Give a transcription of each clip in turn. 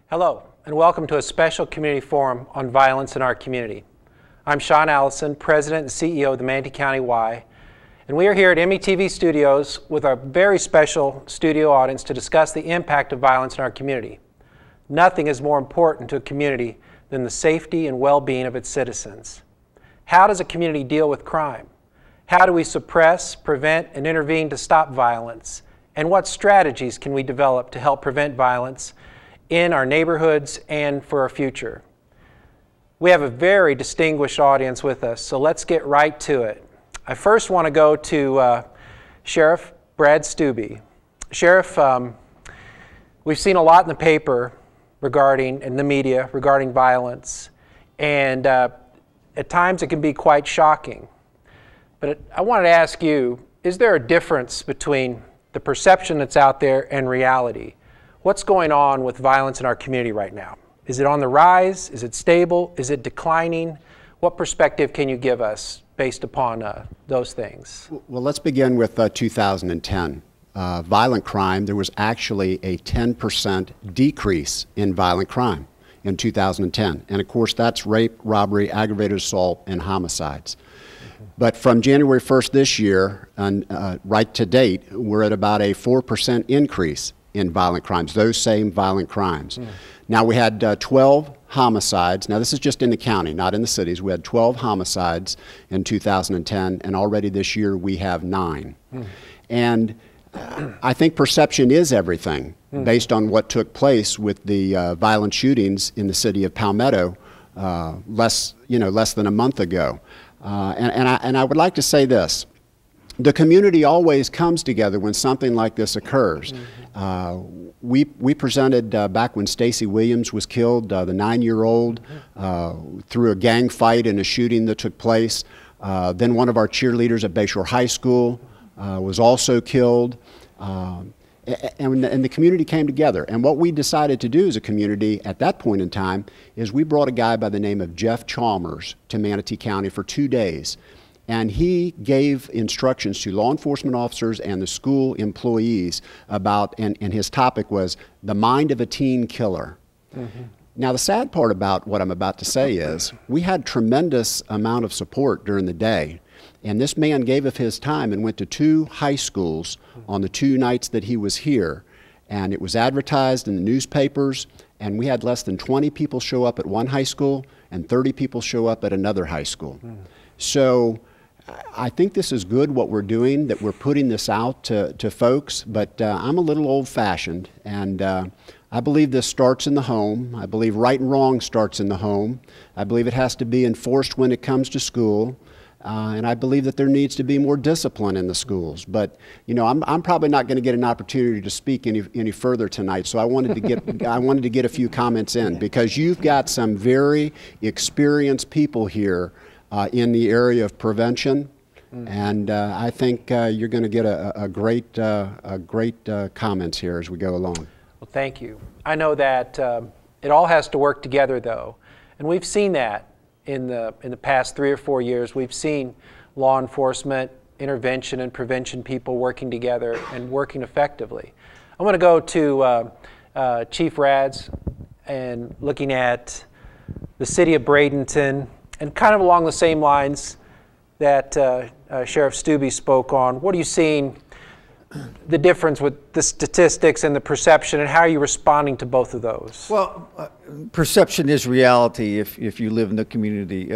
Hello, and welcome to a special community forum on violence in our community. I'm Sean Allison, President and CEO of the Manatee County Y, and we are here at METV Studios with our very special studio audience to discuss the impact of violence in our community. Nothing is more important to a community than the safety and well-being of its citizens. How does a community deal with crime? How do we suppress, prevent, and intervene to stop violence? And what strategies can we develop to help prevent violence in our neighborhoods and for our future? We have a very distinguished audience with us, so let's get right to it. I first want to go to Sheriff Brad Stubbe. Sheriff, we've seen a lot in the paper regarding, in the media, regarding violence, and at times it can be quite shocking. But I wanted to ask you, is there a difference between the perception that's out there and reality? What's going on with violence in our community right now? Is it on the rise? Is it stable? Is it declining? What perspective can you give us based upon those things? Well, let's begin with 2010. Violent crime, there was actually a 10% decrease in violent crime in 2010. And of course, that's rape, robbery, aggravated assault, and homicides. But from January 1st this year, right to date, we're at about a 4% increase in violent crimes, those same violent crimes. Now we had 12 homicides. Now this is just in the county, not in the cities. We had 12 homicides in 2010, and already this year we have 9. And I think perception is everything based on what took place with the violent shootings in the city of Palmetto less than a month ago. And I would like to say this. The community always comes together when something like this occurs. We presented back when Stacy Williams was killed, the 9-year-old, through a gang fight and a shooting that took place. Then one of our cheerleaders at Bayshore High School was also killed. And the community came together. And what we decided to do as a community at that point in time is we brought a guy by the name of Jeff Chalmers to Manatee County for 2 days. And he gave instructions to law enforcement officers and the school employees about, and his topic was the mind of a teen killer. Now the sad part about what I'm about to say is we had tremendous amount of support during the day. And this man gave of his time and went to 2 high schools on the 2 nights that he was here. And it was advertised in the newspapers, and we had less than 20 people show up at one high school and 30 people show up at another high school. So I think this is good what we're doing, that we're putting this out to folks, but I'm a little old-fashioned, and I believe this starts in the home. I believe right and wrong starts in the home. I believe it has to be enforced when it comes to school, and I believe that there needs to be more discipline in the schools. But you know, I'm probably not going to get an opportunity to speak any further tonight, so I wanted to get I wanted to get a few comments in, because you've got some very experienced people here in the area of prevention, and I think you're going to get a great comments here as we go along. Well, thank you. I know that it all has to work together, though, and we've seen that in the past 3 or 4 years. We've seen law enforcement, intervention, and prevention people working together and working effectively. I want to go to Chief Rads and looking at the city of Bradenton, and kind of along the same lines that Sheriff Stubbe spoke on. What are you seeing, the difference with the statistics and the perception, and how are you responding to both of those? Well, perception is reality if you live in the community.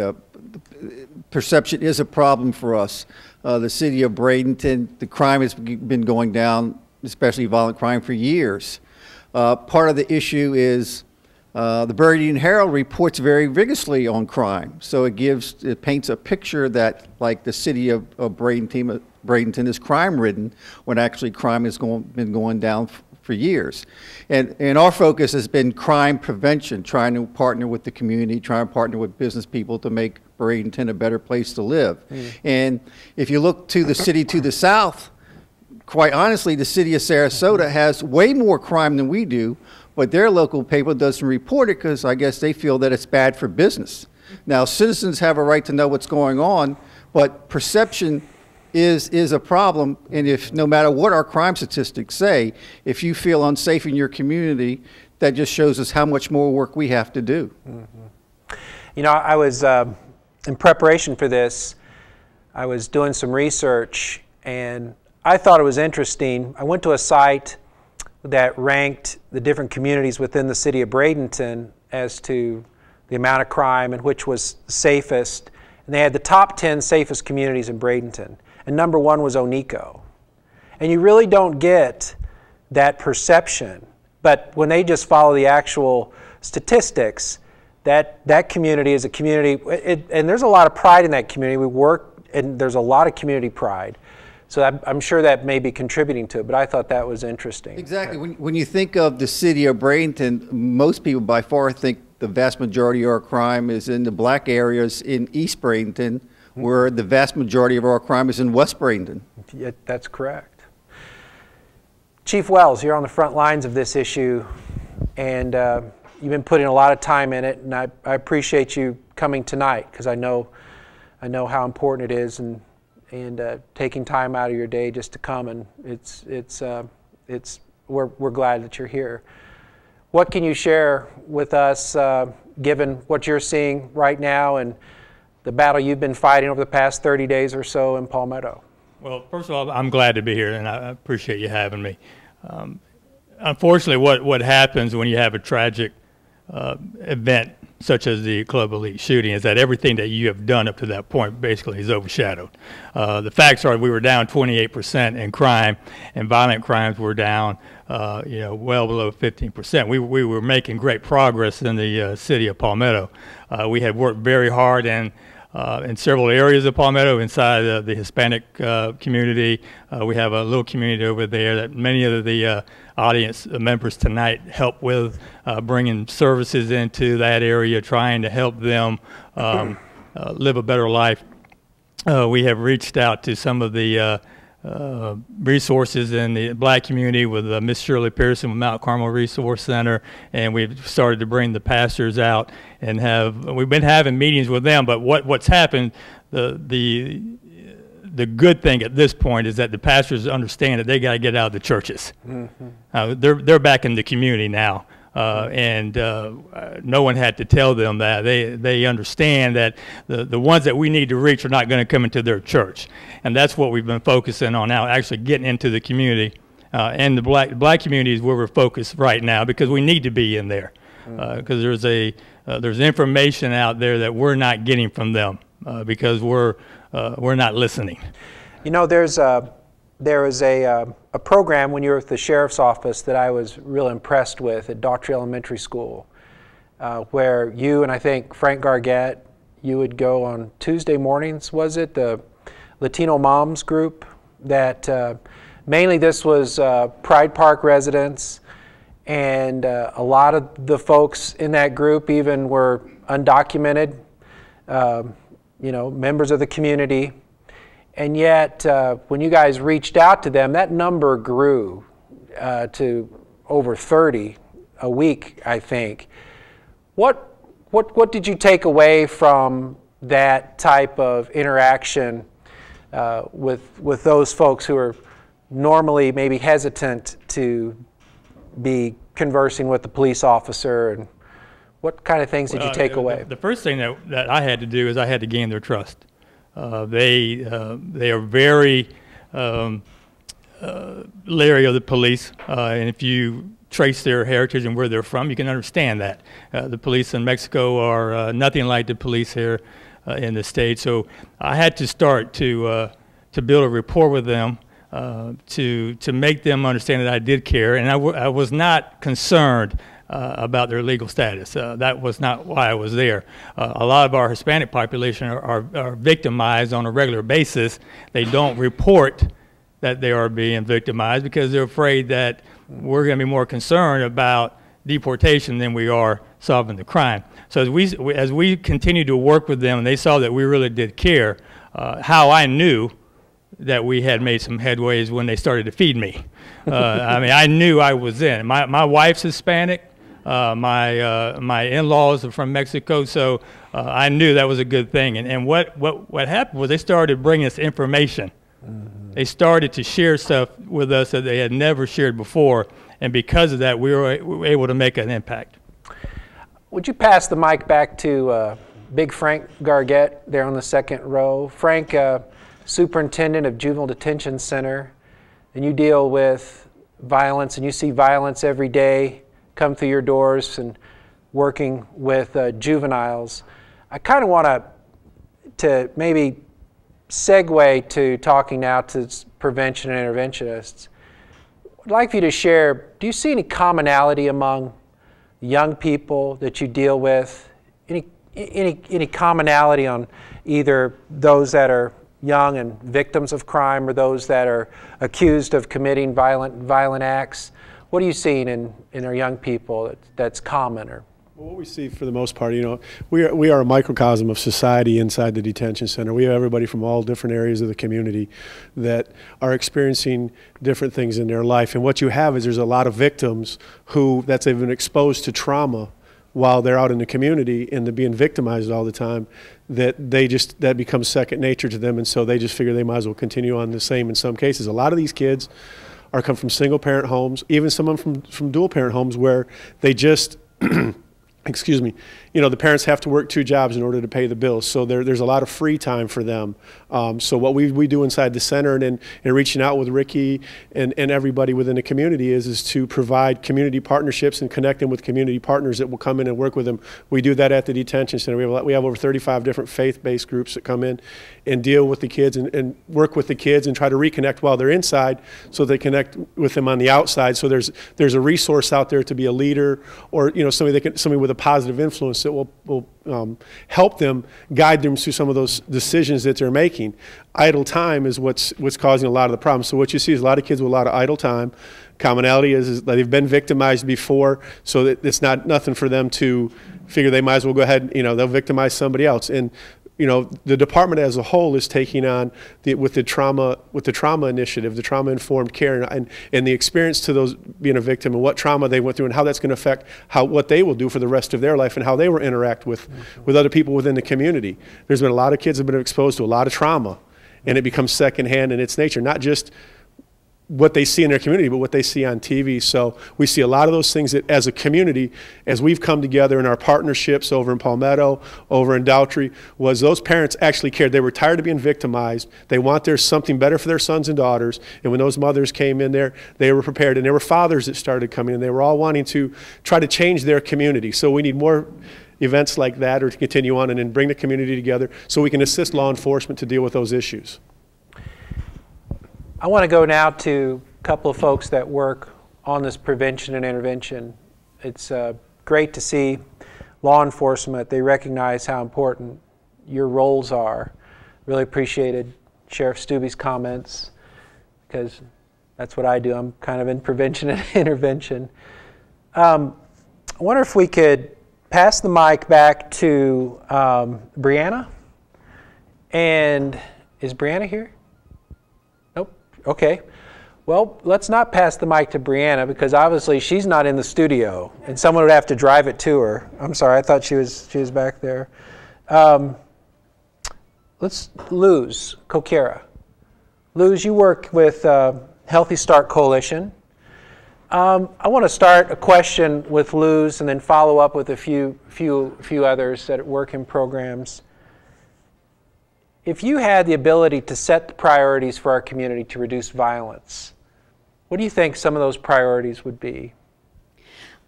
Perception is a problem for us. The city of Bradenton, the crime has been going down especially violent crime, for years. Part of the issue is the Bradenton Herald reports very vigorously on crime. So it paints a picture that, like, the city of Bradenton is crime-ridden, when actually crime has been going down for years. And our focus has been crime prevention, trying to partner with the community, trying to partner with business people to make Bradenton a better place to live. And if you look to the city to the south, quite honestly, the city of Sarasota has way more crime than we do, but their local paper doesn't report it because I guess they feel that it's bad for business. Now, citizens have a right to know what's going on, but perception is a problem. And if, no matter what our crime statistics say, if you feel unsafe in your community, that just shows us how much more work we have to do. You know, I was, in preparation for this, I was doing some research, and I thought it was interesting. I went to a site that ranked the different communities within the city of Bradenton as to the amount of crime and which was safest. And they had the top 10 safest communities in Bradenton. And number 1 was Oneko. And you really don't get that perception. But when they just follow the actual statistics, that community is a community, and there's a lot of pride in that community. We work, and there's a lot of community pride. So I'm sure that may be contributing to it, but I thought that was interesting. Exactly. When you think of the city of Bradenton, most people by far think the vast majority of our crime is in the black areas in East Bradenton, where the vast majority of our crime is in West Bradenton. Yeah, that's correct. Chief Wells, you're on the front lines of this issue, and you've been putting a lot of time in it, and I appreciate you coming tonight, because I know how important it is, and taking time out of your day just to come, and we're glad that you're here. What can you share with us, given what you're seeing right now and the battle you've been fighting over the past 30 days or so in Palmetto? Well, first of all, I'm glad to be here, and I appreciate you having me. Unfortunately, what happens when you have a tragic event such as the Club Elite shooting is that everything that you have done up to that point basically is overshadowed. The facts are we were down 28% in crime, and violent crimes were down well below 15%. We were making great progress in the city of Palmetto. We had worked very hard in several areas of Palmetto, inside the Hispanic community. We have a little community over there that many of the audience members tonight help with, bringing services into that area, trying to help them live a better life. We have reached out to some of the resources in the black community with Miss Shirley Pearson with Mount Carmel Resource Center, and we've started to bring the pastors out, and we've been having meetings with them. But what's happened, the good thing at this point is that the pastors understand that they got to get out of the churches. They're back in the community now. And no one had to tell them that. They understand that the ones that we need to reach are not going to come into their church. And that's what we've been focusing on now, actually getting into the community. And the black community is where we're focused right now, because we need to be in there. Because there's information out there that we're not getting from them because we're not listening. You know, there was a program when you were at the sheriff's office that I was real impressed with at Daughtry Elementary School, where you and I think Frank Gargett, you would go on Tuesday mornings, was it? The Latino Moms group that mainly this was Pride Park residents, and a lot of the folks in that group even were undocumented, members of the community. And yet, when you guys reached out to them, that number grew to over 30 a week, I think. What did you take away from that type of interaction with those folks who are normally maybe hesitant to be conversing with the police officer, and what kind of things did you take away? The first thing that I had to do is I had to gain their trust. They are very leery of the police, and if you trace their heritage and where they're from, you can understand that. The police in Mexico are nothing like the police here in the States. So I had to start to build a rapport with them. to make them understand that I did care, and I was not concerned about their legal status. That was not why I was there. A lot of our Hispanic population are victimized on a regular basis. They don't report that they are being victimized because they're afraid that we're going to be more concerned about deportation than we are solving the crime. So as we continued to work with them and they saw that we really did care, how I knew that we had made some headways when they started to feed me. I mean, I knew I was in. My wife's Hispanic. My in-laws are from Mexico, so I knew that was a good thing. And what happened was they started bringing us information. Mm-hmm. They started to share stuff with us that they had never shared before, and because of that, we were able to make an impact. Would you pass the mic back to Big Frank Gargett there on the second row? Frank, Superintendent of Juvenile Detention Center, and you deal with violence, and you see violence every day come through your doors and working with juveniles. I kind of want to maybe segue to talking now to prevention and interventionists. I'd like for you to share, do you see any commonality among young people that you deal with? Any commonality on either those that are young and victims of crime or those that are accused of committing violent acts? What are you seeing in our young people that's common? Or well, what we see for the most part, we are a microcosm of society inside the detention center. We have everybody from all different areas of the community that are experiencing different things in their life. And what you have is there's a lot of victims that's been exposed to trauma while they're out in the community and they're being victimized all the time, that becomes second nature to them, and so they just figure they might as well continue on the same in some cases. A lot of these kids come from single parent homes, even some of them from dual parent homes where they just excuse me, the parents have to work 2 jobs in order to pay the bills, so there's a lot of free time for them. So what we do inside the center and reaching out with Ricky and everybody within the community is to provide community partnerships and connect them with community partners that will come in and work with them. We do that at the detention center. We have over 35 different faith-based groups that come in and deal with the kids and work with the kids and try to reconnect while they're inside so they connect with them on the outside. So there's a resource out there to be a leader or somebody with a positive influence that will help them, guide them through some of those decisions that they're making. Idle time is what's causing a lot of the problems. So what you see is a lot of kids with a lot of idle time. Commonality is that they've been victimized before, so that it's nothing for them to figure they might as well go ahead, they'll victimize somebody else. And the department as a whole is taking on with the trauma initiative, the trauma-informed care, and the experience to those being a victim and what trauma they went through and how that's going to affect what they will do for the rest of their life and how they will interact with other people within the community. There's been a lot of kids that have been exposed to a lot of trauma, and it becomes secondhand in its nature, not just what they see in their community, but what they see on TV. So we see a lot of those things that as a community, as we've come together in our partnerships over in Palmetto, over in Daughtry, was those parents actually cared. They were tired of being victimized. They want something better for their sons and daughters. And when those mothers came in there, they were prepared. And there were fathers that started coming in. They were all wanting to try to change their community. So we need more events like that or to continue on and then bring the community together so we can assist law enforcement to deal with those issues. I want to go now to a couple of folks that work on this prevention and intervention. It's great to see law enforcement. They recognize how important your roles are. Really appreciated Sheriff Stubbe's comments because that's what I do. I'm kind of in prevention and intervention. I wonder if we could pass the mic back to Brianna. And is Brianna here? Okay. Well, let's not pass the mic to Brianna because obviously she's not in the studio and someone would have to drive it to her. I'm sorry, I thought she was back there. Let's Luz Kokera. Luz, you work with Healthy Start Coalition. I want to start a question with Luz and then follow up with a few others that work in programs. If you had the ability to set the priorities for our community to reduce violence, what do you think some of those priorities would be?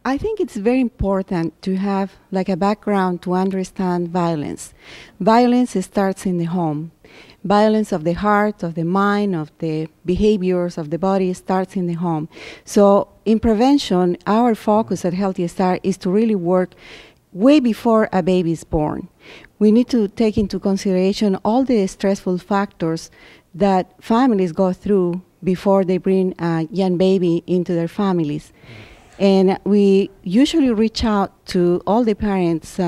I think it's very important to have like a background to understand violence. Violence starts in the home. Violence of the heart, of the mind, of the behaviors of the body starts in the home. So in prevention, our focus at Healthy Start is to really work way before a baby is born. We need to take into consideration all the stressful factors that families go through before they bring a young baby into their families. And we usually reach out to all the parents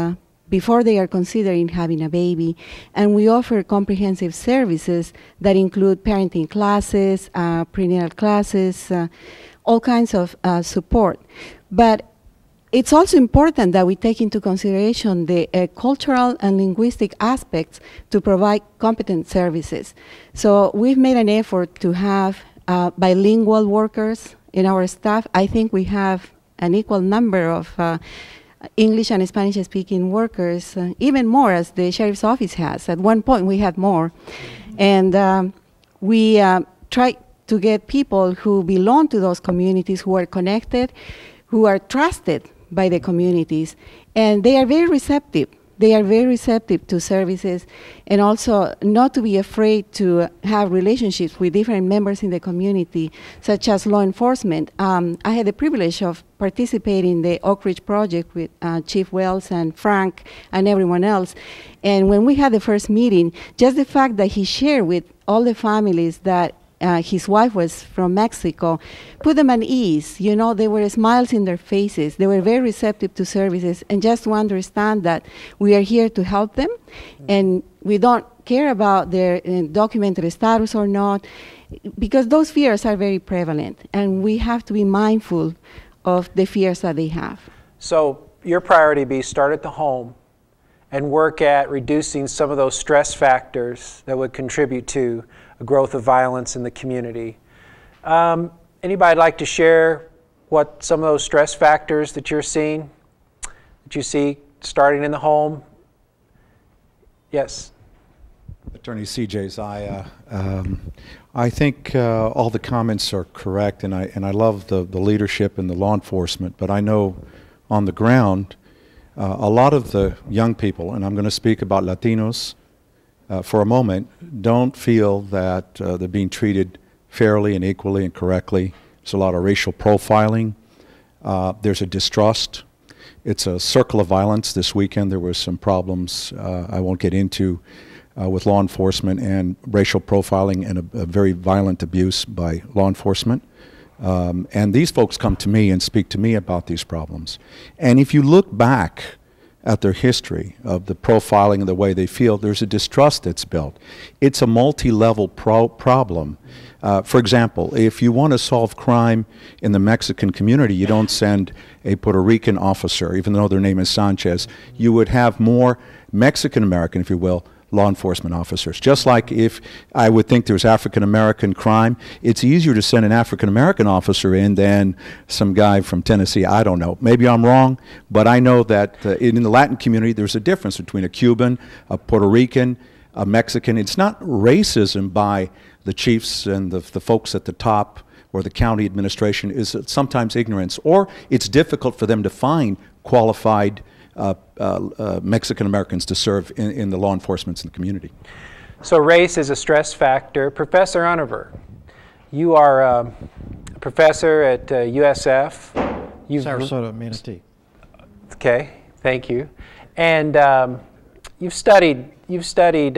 before they are considering having a baby, and we offer comprehensive services that include parenting classes, prenatal classes, all kinds of support. But it's also important that we take into consideration the cultural and linguistic aspects to provide competent services. So we've made an effort to have bilingual workers in our staff. I think we have an equal number of English and Spanish-speaking workers, even more as the sheriff's office has. At one point, we had more. And we try to get people who belong to those communities, who are connected, who are trusted by the communities, and they are very receptive. They are very receptive to services, and also not to be afraid to have relationships with different members in the community, such as law enforcement. I had the privilege of participating in the Oak Ridge Project with Chief Wells and Frank and everyone else. And when we had the first meeting, just the fact that he shared with all the families that his wife was from Mexico, put them at ease. You know, there were smiles in their faces. They were very receptive to services, and just to understand that we are here to help them, and we don't care about their documented status or not, because those fears are very prevalent, and we have to be mindful of the fears that they have. So your priority be start at the home and work at reducing some of those stress factors that would contribute to a growth of violence in the community. Anybody like to share what some of those stress factors that you're seeing, that you see starting in the home? Yes. Attorney CJ's, I think all the comments are correct, and I love the leadership and the law enforcement, but I know on the ground, a lot of the young people, and I'm going to speak about Latinos for a moment, don't feel that they're being treated fairly and equally and correctly. There's a lot of racial profiling. There's a distrust. It's a circle of violence. This weekend there were some problems I won't get into with law enforcement and racial profiling and a very violent abuse by law enforcement. And these folks come to me and speak to me about these problems. And if you look back at their history of the profiling and the way they feel, there's a distrust that's built. It's a multi-level problem. For example, if you want to solve crime in the Mexican community, you don't send a Puerto Rican officer, even though their name is Sanchez. You would have more Mexican-American, if you will, law enforcement officers. Just like if I would think there's African-American crime, it's easier to send an African-American officer in than some guy from Tennessee. I don't know. Maybe I'm wrong, but I know that in the Latin community, there's a difference between a Cuban, a Puerto Rican, a Mexican. It's not racism by the chiefs and the folks at the top or the county administration. Is sometimes ignorance, or it's difficult for them to find qualified Mexican Americans to serve in the law enforcement in the community. So race is a stress factor. Professor Univer, you are a professor at USF. Sarasota, Manatee. Okay, thank you. And you've studied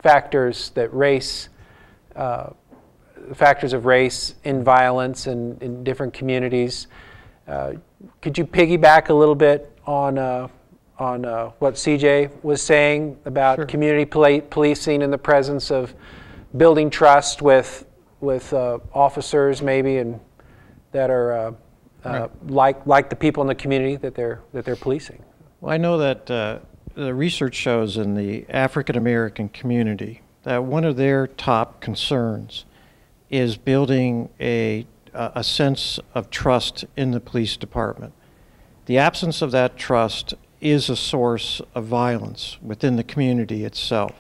factors that factors of race in violence and in different communities. Could you piggyback a little bit on what CJ was saying about Sure. community policing in the presence of building trust with officers maybe, and that are Right. like the people in the community that they're policing? Well, I know that the research shows in the African American community that one of their top concerns is building a sense of trust in the police department. The absence of that trust is a source of violence within the community itself.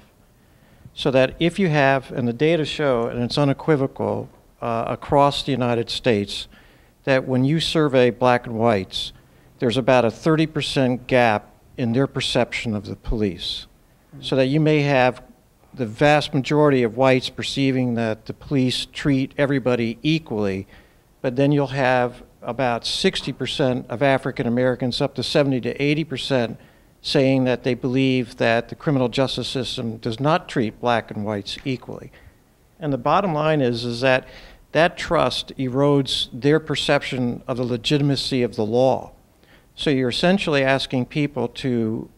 So that if you have, and the data show, and it's unequivocal across the United States, that when you survey black and whites, there's about a 30% gap in their perception of the police. So that you may have the vast majority of whites perceiving that the police treat everybody equally, but then you'll have about 60% of African Americans, up to 70 to 80%, saying that they believe that the criminal justice system does not treat black and whites equally. And the bottom line is that that trust erodes their perception of the legitimacy of the law. So you're essentially asking people to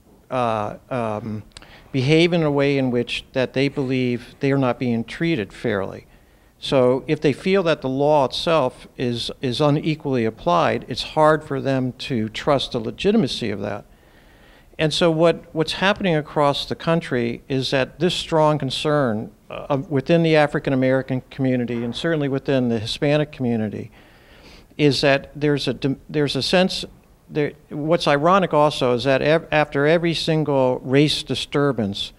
behave in a way in which that they believe they are not being treated fairly. So if they feel that the law itself is unequally applied, it's hard for them to trust the legitimacy of that. And so what's happening across the country is that this strong concern within the African American community, and certainly within the Hispanic community, is that there's a sense. What's ironic also is that after every single race disturbance,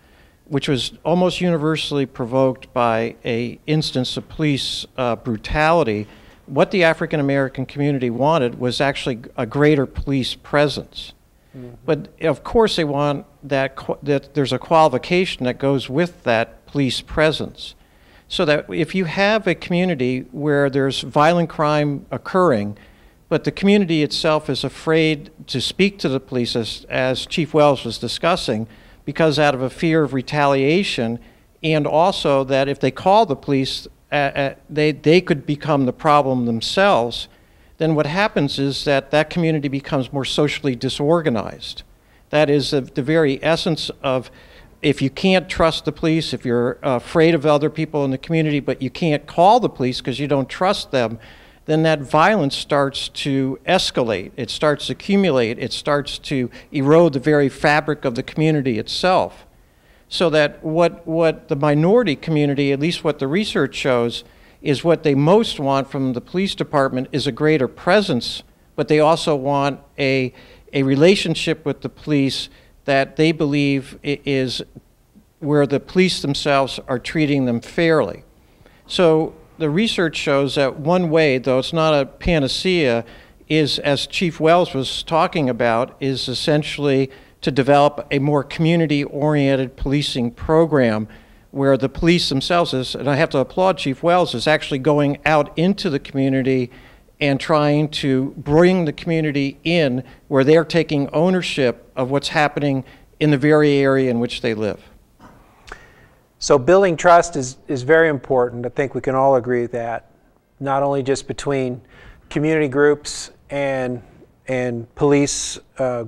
which was almost universally provoked by an instance of police brutality, what the African American community wanted was actually a greater police presence. Mm-hmm. But of course they want that there's a qualification that goes with that police presence. So that if you have a community where there's violent crime occurring, but the community itself is afraid to speak to the police, as Chief Wells was discussing, because out of a fear of retaliation, and also that if they call the police, they could become the problem themselves, then what happens is that community becomes more socially disorganized. That is the very essence of, if you can't trust the police, if you're afraid of other people in the community, but you can't call the police because you don't trust them, then that violence starts to escalate. It starts to accumulate. It starts to erode the very fabric of the community itself. So that what the minority community, at least what the research shows, is what they most want from the police department is a greater presence, but they also want a relationship with the police that they believe is where the police themselves are treating them fairly. So the research shows that one way, though it's not a panacea, is, as Chief Wells was talking about, is essentially to develop a more community-oriented policing program where the police themselves is, and I have to applaud Chief Wells, is actually going out into the community and trying to bring the community in where they're taking ownership of what's happening in the very area in which they live. So building trust is very important. I think we can all agree with that, not only just between community groups and police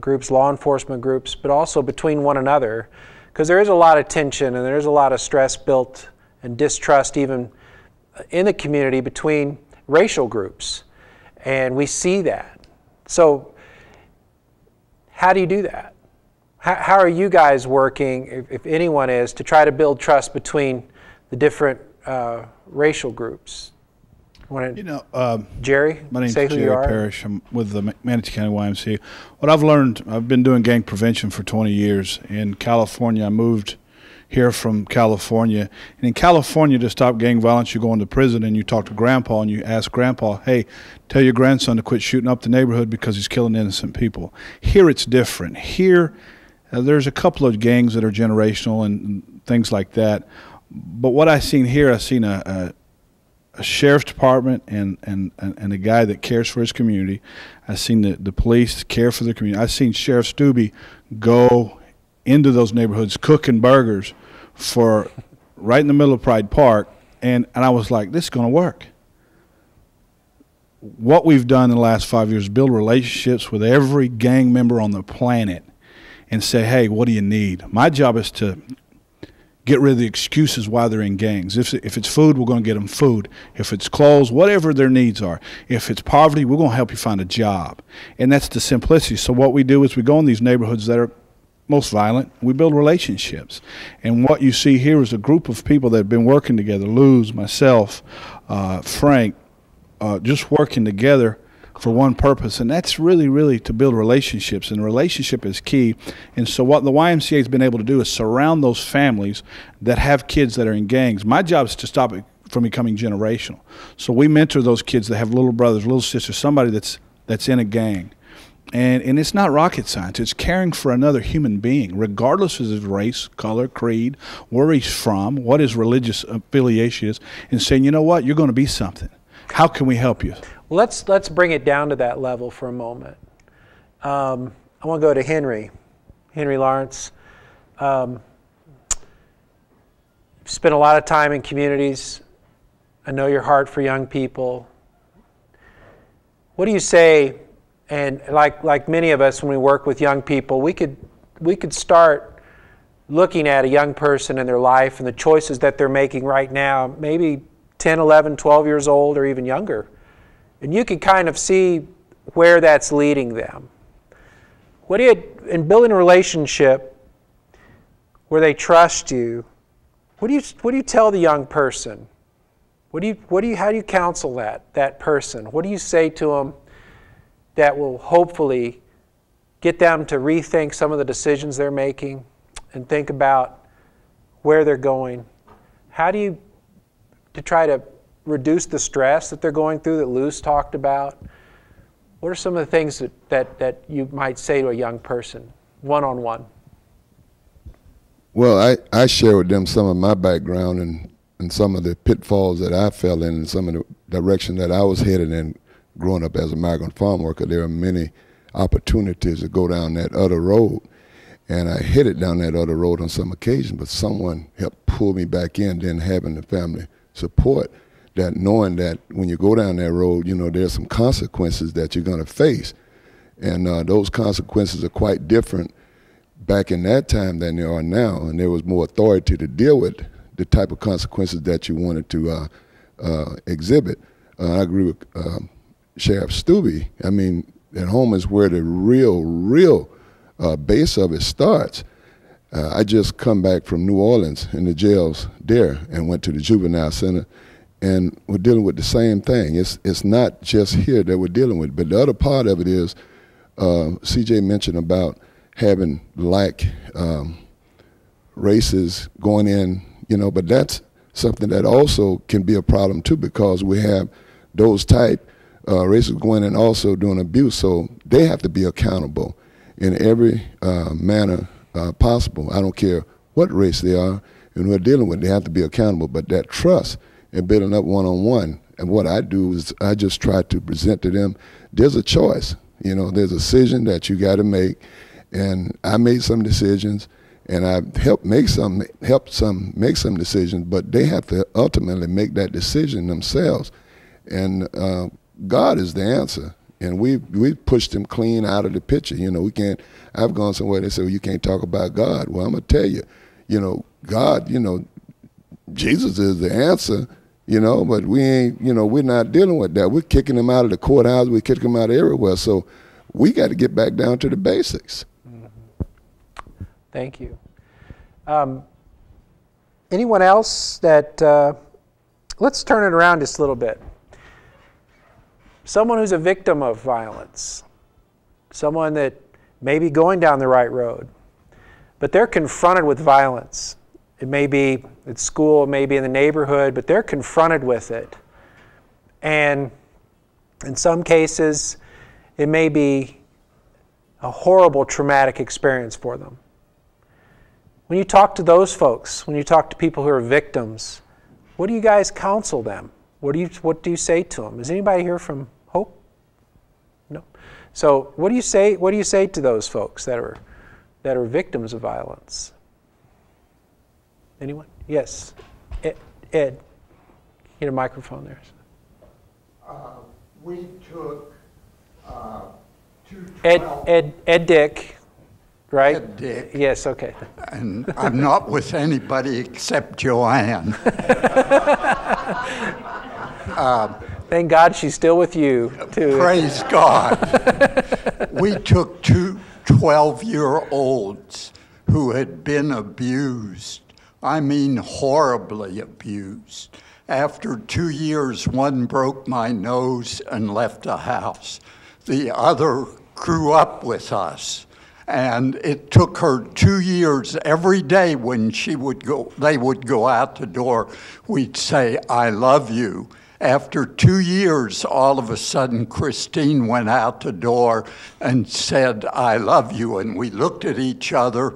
groups, law enforcement groups, but also between one another, because there is a lot of tension and there's a lot of stress built and distrust even in the community between racial groups, and we see that. So how do you do that? How are you guys working, if anyone is, to try to build trust between the different racial groups? Jerry, my name is Jerry Parrish. I'm with the Manatee County YMCA. What I've learned, I've been doing gang prevention for 20 years. In California, I moved here from California. And in California, to stop gang violence, you go into prison and you talk to Grandpa and you ask Grandpa, hey, tell your grandson to quit shooting up the neighborhood because he's killing innocent people. Here it's different. Here, there's a couple of gangs that are generational and things like that. But what I've seen here, I've seen a sheriff's department and a guy that cares for his community. I've seen the police care for the community. I've seen Sheriff Stubbe go into those neighborhoods cooking burgers for right in the middle of Pride Park, and I was like, this is going to work. What we've done in the last 5 years is build relationships with every gang member on the planet and say, hey, what do you need? My job is to get rid of the excuses why they're in gangs. If it's food, we're going to get them food. If it's clothes, whatever their needs are. If it's poverty, we're going to help you find a job. And that's the simplicity. So what we do is we go in these neighborhoods that are most violent. We build relationships. And what you see here is a group of people that have been working together, Luz, myself, Frank, just working together for one purpose, and that's really to build relationships, and relationship is key. And so what the YMCA has been able to do is surround those families that have kids that are in gangs. My job is to stop it from becoming generational. So we mentor those kids that have little brothers, little sisters, somebody that's in a gang. And it's not rocket science. It's caring for another human being, regardless of his race, color, creed, where he's from, what his religious affiliation is, and saying, you know what, you're going to be something. How can we help you? Well, let's bring it down to that level for a moment. I want to go to Henry Lawrence. Spent a lot of time in communities. I know your heart for young people. What do you say? And like many of us, when we work with young people, we could start looking at a young person in their life and the choices that they're making right now, maybe 10, 11, 12 years old or even younger. And you can kind of see where that's leading them. In building a relationship where they trust you, what do you tell the young person? How do you counsel that person? What do you say to them that will hopefully get them to rethink some of the decisions they're making and think about where they're going? How do you to try to reduce the stress that they're going through that Luz talked about? What are some of the things that you might say to a young person, one-on-one? Well, I share with them some of my background and some of the pitfalls that I fell in and some of the direction that I was headed in growing up as a migrant farm worker. There are many opportunities to go down that other road. And I headed down that other road on some occasions, but someone helped pull me back in, then having the family support, that knowing that when you go down that road, you know, there's some consequences that you're going to face. And those consequences are quite different back in that time than they are now. And there was more authority to deal with the type of consequences that you wanted to exhibit. I agree with Sheriff Stubbe. I mean, at home is where the real base of it starts. I just come back from New Orleans in the jails there and went to the juvenile center, and we're dealing with the same thing. It's not just here that we're dealing with, but the other part of it is, CJ mentioned about having black races going in, you know, but that's something that also can be a problem too, because we have those type races going in also doing abuse, so they have to be accountable in every manner possible. I don't care what race they are, and we're dealing with, they have to be accountable. But that trust and building up one-on-one, and what I do is I just try to present to them, there's a choice. You know, there's a decision that you got to make, and I made some decisions, and I helped some make some decisions, but they have to ultimately make that decision themselves. And God is the answer. And we pushed him clean out of the picture. You know, we can't, I've gone somewhere, they say, well, you can't talk about God. Well, I'm going to tell you, you know, God, you know, Jesus is the answer, you know, but we ain't, you know, we're not dealing with that. We're kicking him out of the courthouse. We're kicking him out of everywhere. So we got to get back down to the basics. Mm-hmm. Thank you. Anyone else that, let's turn it around just a little bit. Someone who's a victim of violence, someone that may be going down the right road, but they're confronted with violence. It may be at school, it may be in the neighborhood, but they're confronted with it. And in some cases, it may be a horrible traumatic experience for them. When you talk to those folks, when you talk to people who are victims, what do you guys counsel them? What do you say to them? Is anybody here from Hope? No. So what do you say to those folks that are victims of violence? Anyone? Yes. Ed. Get a microphone there. We took 212. Ed Dick, right? Ed Dick. Yes, okay. And I'm not with anybody except Joanne. Thank God she's still with you, too. Praise God. We took two 12-year-olds who had been abused. I mean horribly abused. After 2 years, one broke my nose and left the house. The other grew up with us. And it took her 2 years. Every day when they would go out the door, we'd say, "I love you." After 2 years, all of a sudden, Christine went out the door and said, "I love you." And we looked at each other.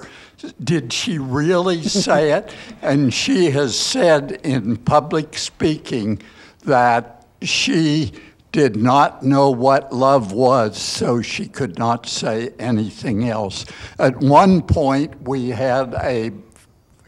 Did she really say it? And she has said in public speaking that she did not know what love was, so she could not say anything else. At one point, we had a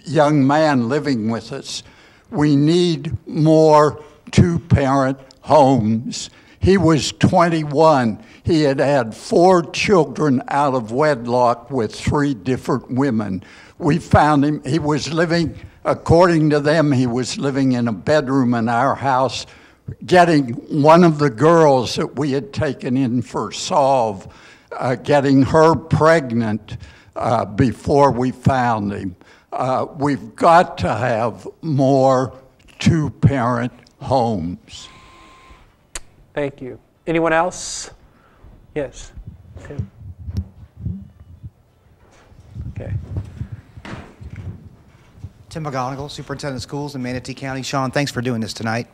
young man living with us. We need more two-parent homes. He was 21. He had had 4 children out of wedlock with 3 different women. We found him. He was living, according to them, he was living in a bedroom in our house, getting one of the girls that we had taken in for Solve, getting her pregnant before we found him. We've got to have more two-parent homes. Thank you. Anyone else? Yes. Tim. Okay. Tim McGonigal, Superintendent of Schools in Manatee County. Sean, thanks for doing this tonight.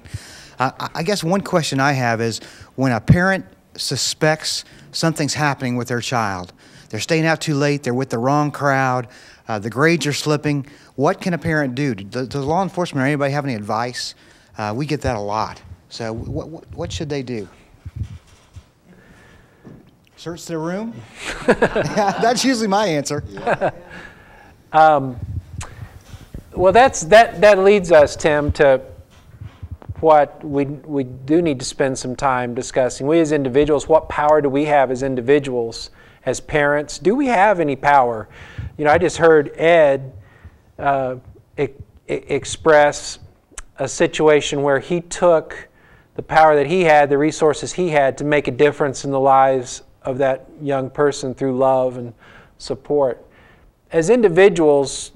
I guess one question I have is when a parent suspects something's happening with their child, they're staying out too late, they're with the wrong crowd, the grades are slipping, what can a parent do? Does law enforcement or anybody have any advice? We get that a lot. So what should they do? Search their room? That's usually my answer. Well, that leads us, Tim, to what we do need to spend some time discussing. We as individuals, what power do we have as individuals, as parents? Do we have any power? You know, I just heard Ed express a situation where he took the power that he had, the resources he had, to make a difference in the lives of that young person through love and support. As individuals,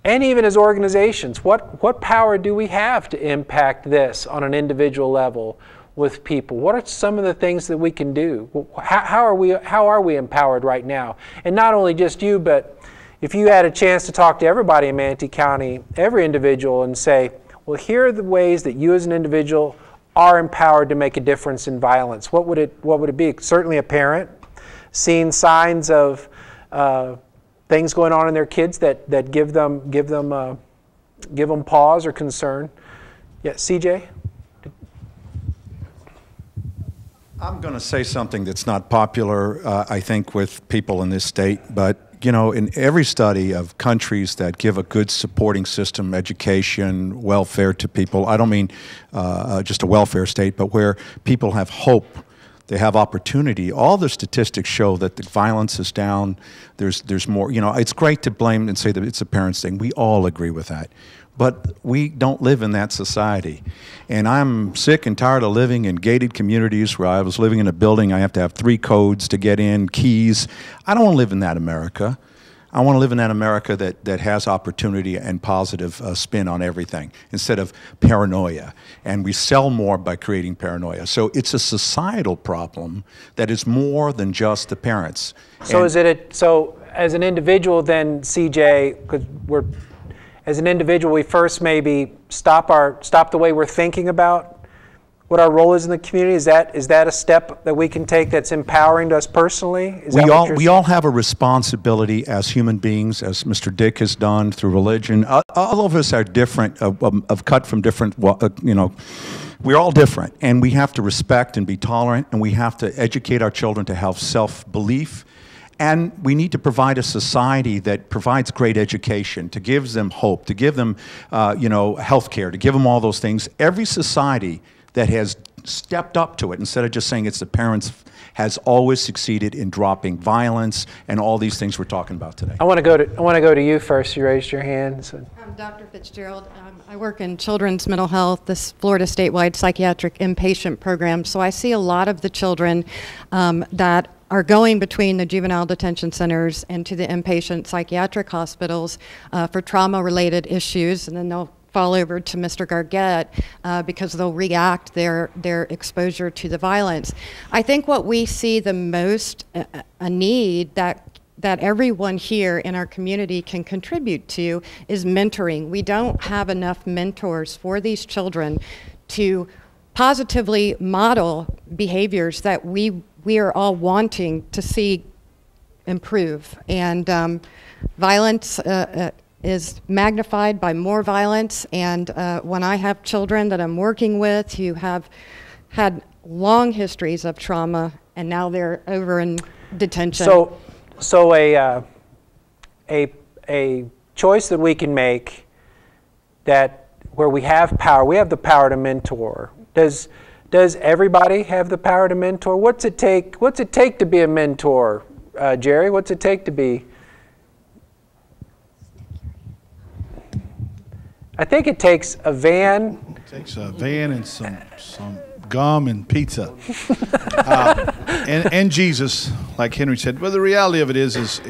and even as organizations, what power do we have to impact this on an individual level with people? What are some of the things that we can do? How are we empowered right now? And not only just you, but if you had a chance to talk to everybody in Manatee County, every individual, and say, well, here are the ways that you as an individual are empowered to make a difference in violence. What would it be? Certainly a parent seeing signs of things going on in their kids that give them pause or concern. Yeah, CJ? I'm going to say something that's not popular, I think, with people in this state, but you know, in every study of countries that give a good supporting system, education, welfare to people, I don't mean just a welfare state, but where people have hope, they have opportunity. All the statistics show that the violence is down. There's more. You know, it's great to blame and say that it's a parents' thing. We all agree with that. But we don't live in that society. And I'm sick and tired of living in gated communities where I was living in a building, I have to have 3 codes to get in, keys. I don't want to live in that America. I want to live in that America that has opportunity and positive spin on everything instead of paranoia. And we sell more by creating paranoia. So it's a societal problem that is more than just the parents. So so as an individual then, CJ, because as an individual, we first maybe stop the way we're thinking about what our role is in the community. Is that a step that we can take that's empowering to us personally? We all have a responsibility as human beings, as Mr. Dick has done through religion. All of us are different, cut from different, you know, we're all different, and we have to respect and be tolerant, and we have to educate our children to have self-belief. And we need to provide a society that provides great education, to give them hope, to give them, you know, health care, to give them all those things. Every society that has stepped up to it, instead of just saying it's the parents, has always succeeded in dropping violence and all these things we're talking about today. I want to go to you first. You raised your hand. So. I'm Dr. Fitzgerald. I work in children's mental health, this Florida statewide psychiatric inpatient program. So I see a lot of the children that are going between the juvenile detention centers and to the inpatient psychiatric hospitals for trauma-related issues, and then they'll fall over to Mr. Gargett because they'll react their exposure to the violence. I think what we see the most, a need that that everyone here in our community can contribute to is mentoring. We don't have enough mentors for these children to positively model behaviors that we are all wanting to see improve. And violence is magnified by more violence. And when I have children that I'm working with who have had long histories of trauma, and now they're over in detention. So a choice that we can make, that where we have power, we have the power to mentor. Does everybody have the power to mentor? What's it take to be a mentor, Jerry? What's it take to be? I think it takes a van. It takes a van and some gum and pizza, and Jesus, like Henry said. But the reality of it is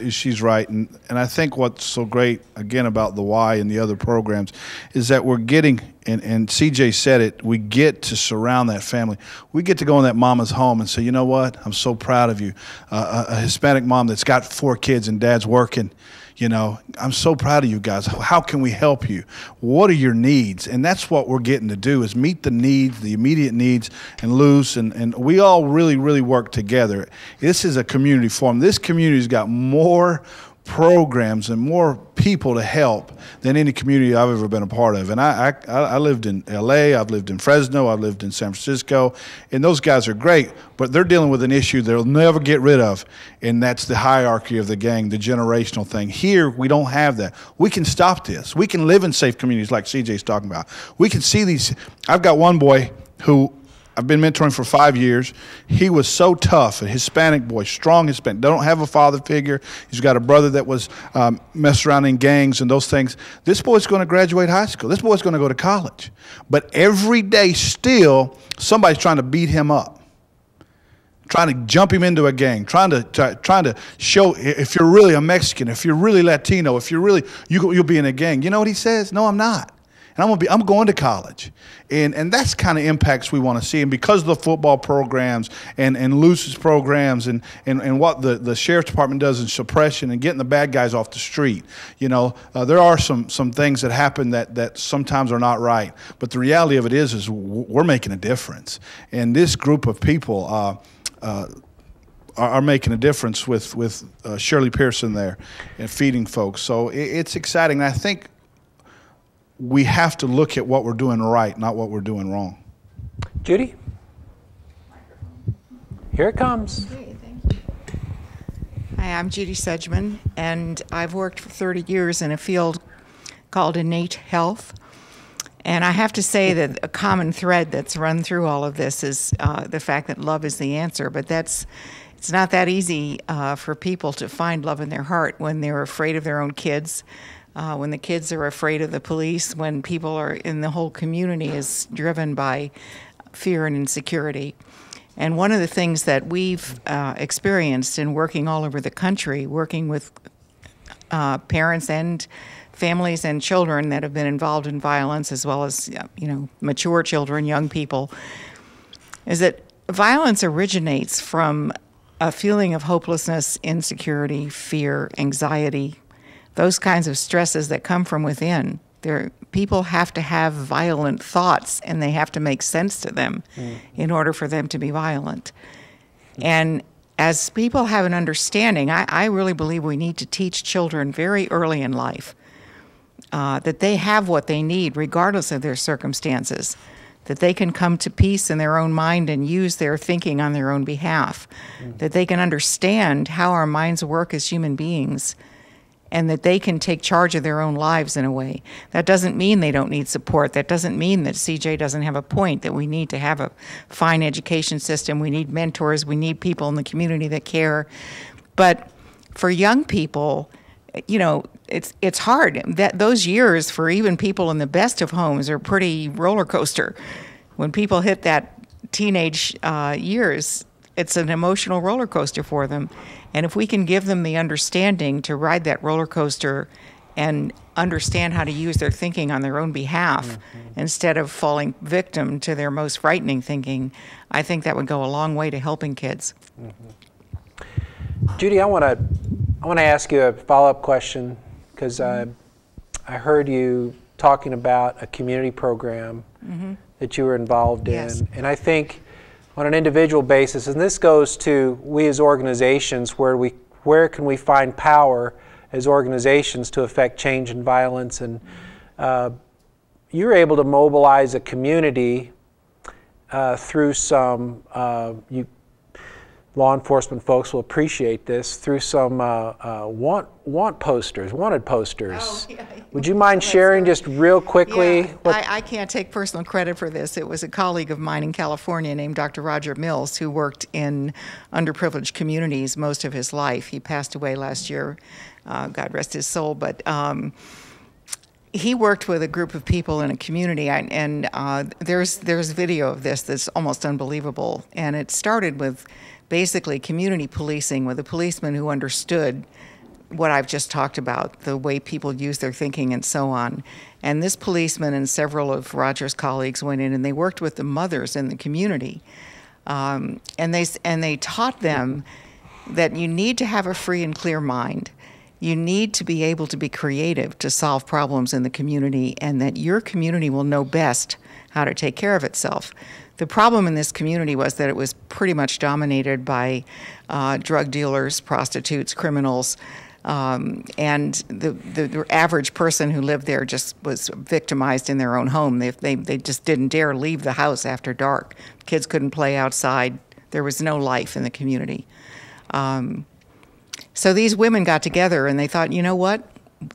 she's right, and I think what's so great again about the Y and the other programs is that we're getting, and CJ said it, we get to surround that family. We get to go in that mama's home and say, you know what, I'm so proud of you, a Hispanic mom that's got 4 kids and dad's working. You know, I'm so proud of you guys. How can we help you? What are your needs? And that's what we're getting to do, is meet the needs, the immediate needs, and Luce, and we all really, really work together. This is a community forum. This community's got more programs and more people to help than any community I've ever been a part of. And I lived in LA, I've lived in Fresno, I've lived in San Francisco, and those guys are great, but they're dealing with an issue they'll never get rid of, and that's the hierarchy of the gang, the generational thing. Here, we don't have that. We can stop this. We can live in safe communities like CJ's talking about. We can see these. I've got one boy who I've been mentoring for 5 years. He was so tough, a Hispanic boy, strong Hispanic. They don't have a father figure. He's got a brother that was messed around in gangs and those things. This boy's going to graduate high school. This boy's going to go to college. But every day still, somebody's trying to beat him up, trying to jump him into a gang, trying to show if you're really a Mexican, if you're really Latino, if you're really, you'll be in a gang. You know what he says? No, I'm not. And I'm going to college. And that's kind of impacts we want to see. And because of the football programs and Luce's programs and what the sheriff's department does in suppression and getting the bad guys off the street, you know, there are some things that happen that sometimes are not right. But the reality of it is we're making a difference. And this group of people are making a difference with Shirley Pearson there and feeding folks. So it's exciting. And I think we have to look at what we're doing right, not what we're doing wrong. Judy? Here it comes. Okay, thank you. Hi, I'm Judy Sedgman, and I've worked for 30 years in a field called innate health. And I have to say that a common thread that's run through all of this is the fact that love is the answer. But it's not that easy for people to find love in their heart when they're afraid of their own kids, when the kids are afraid of the police, when people are in the whole community is driven by fear and insecurity. And one of the things that we've experienced in working all over the country, working with parents and families and children that have been involved in violence, as well as mature children, young people, is that violence originates from a feeling of hopelessness, insecurity, fear, anxiety, those kinds of stresses that come from within. People have to have violent thoughts, and they have to make sense to them in order for them to be violent. And as people have an understanding, I really believe we need to teach children very early in life that they have what they need regardless of their circumstances, that they can come to peace in their own mind and use their thinking on their own behalf, that they can understand how our minds work as human beings, and that they can take charge of their own lives in a way. That doesn't mean they don't need support. That doesn't mean that CJ doesn't have a point, that we need to have a fine education system. We need mentors. We need people in the community that care. But for young people, it's hard. Those years for even people in the best of homes are pretty roller coaster. When people hit that teenage years, it's an emotional roller coaster for them. And if we can give them the understanding to ride that roller coaster and understand how to use their thinking on their own behalf instead of falling victim to their most frightening thinking, I think that would go a long way to helping kids. Judy, I want to I want to ask you a follow-up question because I heard you talking about a community program that you were involved in. And I think on an individual basis, and this goes to we as organizations, where can we find power as organizations to affect change and violence? And you were able to mobilize a community through some, law enforcement folks will appreciate this, through some wanted posters. Oh, yeah. Would you mind sharing just real quickly? Yeah, I can't take personal credit for this. It was a colleague of mine in California named Dr. Roger Mills who worked in underprivileged communities most of his life. He passed away last year, God rest his soul, but he worked with a group of people in a community, and there's video of this that's almost unbelievable. And it started with basically community policing with a policeman who understood what I've just talked about, the way people use their thinking and so on. And this policeman and several of Roger's colleagues went in and they worked with the mothers in the community. And they taught them that you need to have a free and clear mind. You need to be able to be creative to solve problems in the community, and that your community will know best how to take care of itself. The problem in this community was that it was pretty much dominated by drug dealers, prostitutes, criminals, and the average person who lived there just was victimized in their own home. They just didn't dare leave the house after dark. Kids couldn't play outside. There was no life in the community. So these women got together and they thought, you know what?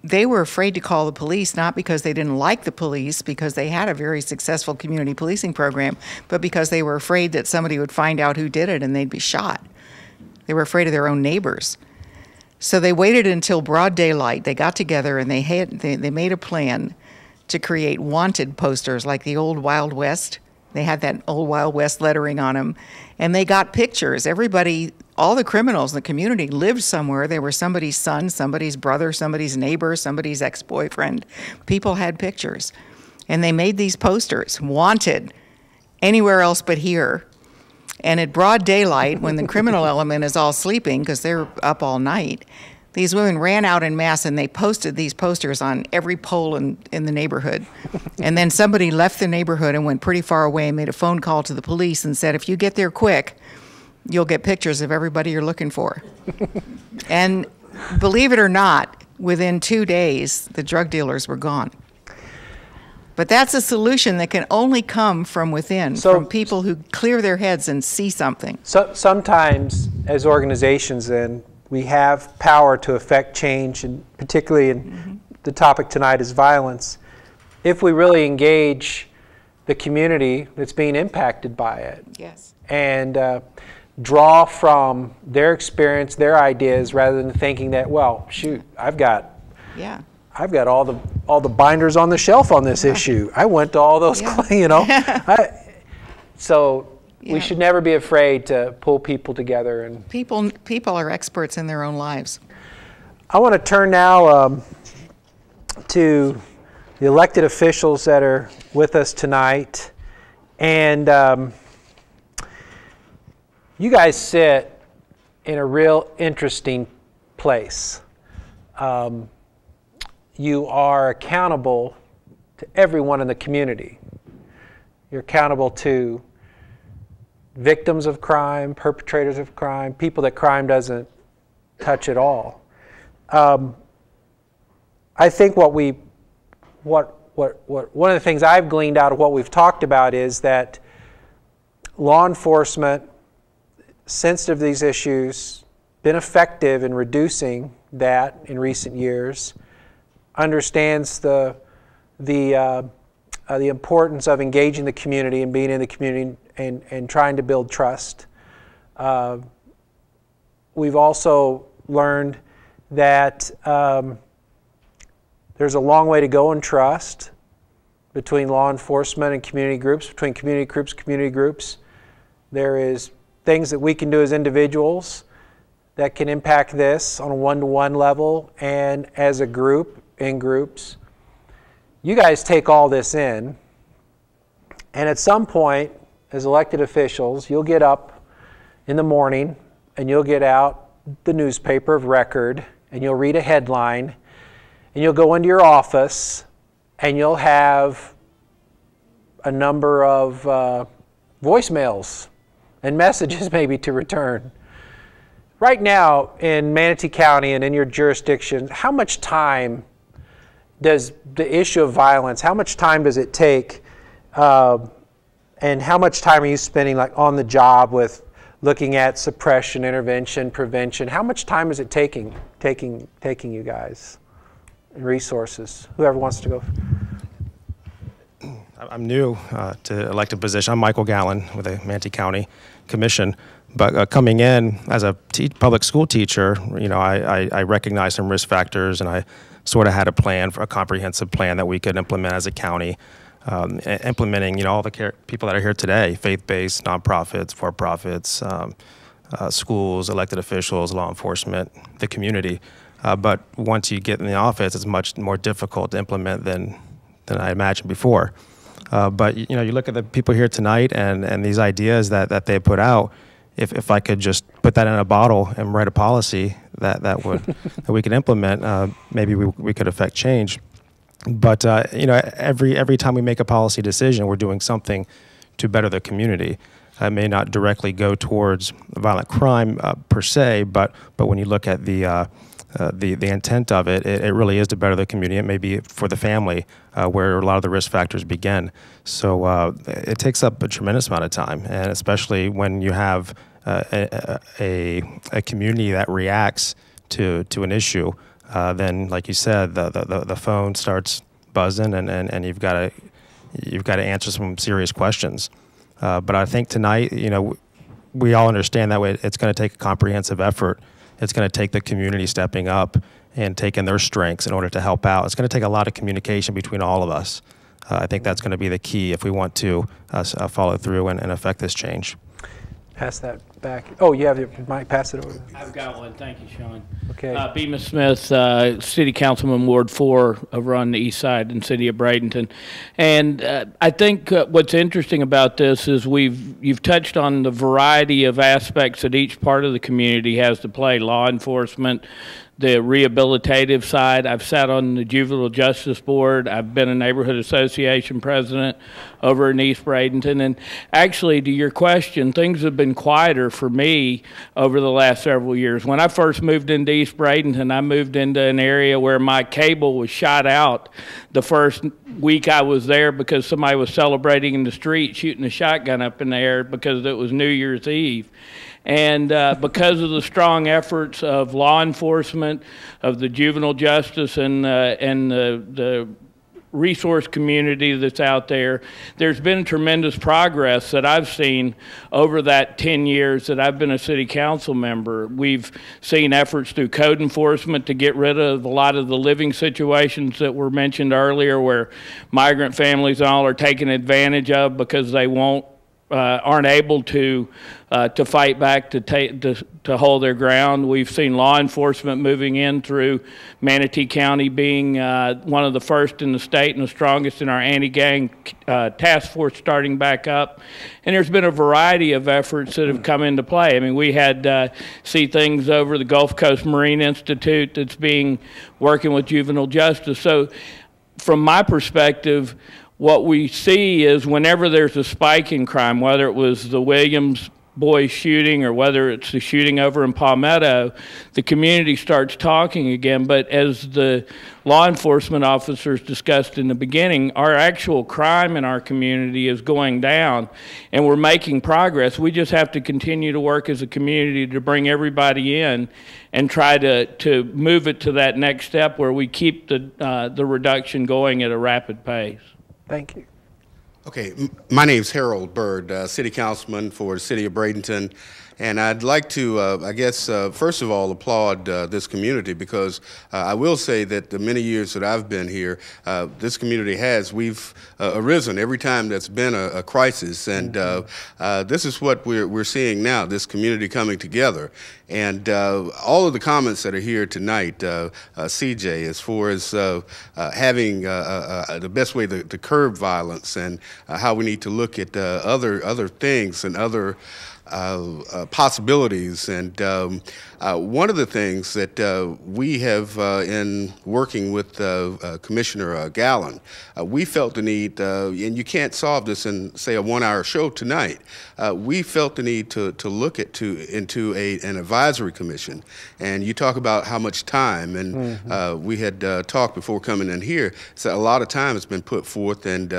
They were afraid to call the police, not because they didn't like the police, because they had a very successful community policing program, but because they were afraid that somebody would find out who did it and they'd be shot. They were afraid of their own neighbors. So they waited until broad daylight. They got together and they made a plan to create wanted posters like the old Wild West. They had that old Wild West lettering on them. And they got pictures. Everybody, all the criminals in the community lived somewhere. They were somebody's son, somebody's brother, somebody's neighbor, somebody's ex-boyfriend. People had pictures. And they made these posters, wanted, anywhere else but here. And at broad daylight, when the criminal element is all sleeping, because they're up all night, these women ran out en masse and they posted these posters on every pole in the neighborhood. And then somebody left the neighborhood and went pretty far away and made a phone call to the police and said, if you get there quick, you'll get pictures of everybody you're looking for. And believe it or not, within 2 days, the drug dealers were gone. But that's a solution that can only come from within, from people who clear their heads and see something. So sometimes, as organizations, then, we have power to affect change, and particularly in the topic tonight is violence. If we really engage the community that's being impacted by it, yes, and draw from their experience, their ideas, rather than thinking that, well, shoot, I've got all the binders on the shelf on this issue. I went to all those, you know. We should never be afraid to pull people together. And people are experts in their own lives. I want to turn now to the elected officials that are with us tonight. And you guys sit in a real interesting place. You are accountable to everyone in the community. You're accountable to victims of crime, perpetrators of crime, people that crime doesn't touch at all. I think one of the things I've gleaned out of what we've talked about is that law enforcement, sensitive to these issues, been effective in reducing that in recent years, understands the importance of engaging the community and being in the community and trying to build trust. We've also learned that there's a long way to go in trust between law enforcement and community groups, between community groups. There is things that we can do as individuals that can impact this on a one-to-one level and as a group, in groups. You guys take all this in, and at some point, as elected officials, you'll get up in the morning and you'll get out the newspaper of record, and you'll read a headline, and you'll go into your office, and you'll have a number of voicemails and messages maybe to return. Right now in Manatee County and in your jurisdiction, how much time does the issue of violence, how much time does it take, and how much time are you spending like on the job with looking at suppression, intervention, prevention? How much time is it taking you guys? Resources. Whoever wants to go. I'm new to elected position. I'm Michael Gallen with the Manatee County Commission. But coming in as a public school teacher, you know, I recognized some risk factors, and I sort of had a plan, for a comprehensive plan that we could implement as a county, implementing, you know, all the people that are here today, faith-based, nonprofits, for-profits, schools, elected officials, law enforcement, the community. But once you get in the office, it's much more difficult to implement than I imagined before. But you know, you look at the people here tonight and these ideas that they put out. If I could just put that in a bottle and write a policy that we could implement, maybe we could affect change. But you know, every time we make a policy decision, we're doing something to better the community. It may not directly go towards violent crime per se, but when you look at the intent of it, it really is to better the community. It may be for the family, where a lot of the risk factors begin. So it takes up a tremendous amount of time, and especially when you have a community that reacts to an issue, then, like you said, the phone starts buzzing, and you've got to answer some serious questions. But I think tonight, you know, we all understand that it's going to take a comprehensive effort. It's going to take the community stepping up and taking their strengths in order to help out. It's going to take a lot of communication between all of us. I think that's going to be the key if we want to follow through and affect this change. Pass that back. Oh, you have your mic. Pass it over. I've got one. Thank you, Sean. Okay. Bemis Smith, City Councilman, Ward 4, over on the east side in the city of Bradenton. And I think what's interesting about this is you've touched on the variety of aspects that each part of the community has to play: law enforcement, the rehabilitative side. I've sat on the Juvenile Justice Board. I've been a neighborhood association president over in East Bradenton. And actually, to your question, things have been quieter for me over the last several years. When I first moved into East Bradenton, I moved into an area where my cable was shot out the first week I was there because somebody was celebrating in the street, shooting a shotgun up in the air because it was New Year's Eve. And because of the strong efforts of law enforcement, of the juvenile justice, and the resource community that's out there, there's been tremendous progress that I've seen over that 10 years that I've been a city council member. We've seen efforts through code enforcement to get rid of a lot of the living situations that were mentioned earlier, where migrant families and all are taken advantage of because they aren't able to fight back, to hold their ground. We've seen law enforcement moving in through Manatee County being one of the first in the state and the strongest in our anti-gang task force starting back up. And there's been a variety of efforts that have come into play. I mean, we had see things over the Gulf Coast Marine Institute that's working with juvenile justice. So from my perspective, what we see is whenever there's a spike in crime, whether it was the Williams boys shooting or whether it's the shooting over in Palmetto, the community starts talking again. But as the law enforcement officers discussed in the beginning, our actual crime in our community is going down, and we're making progress. We just have to continue to work as a community to bring everybody in and try to move it to that next step where we keep the reduction going at a rapid pace. Thank you. Okay, my name's Harold Bird, City Councilman for the City of Bradenton, and I'd like to, first of all, applaud this community because I will say that the many years that I've been here, this community we've arisen every time there's been a crisis, and this is what we're seeing now, this community coming together. And all of the comments that are here tonight, CJ, as far as having the best way to curb violence and how we need to look at other things and other possibilities. And one of the things that we have in working with Commissioner Gallen, we felt the need, and you can't solve this in, say, a 1-hour show tonight. We felt the need to look into an advisory commission. And you talk about how much time, and we had talked before coming in here, so a lot of time has been put forth, and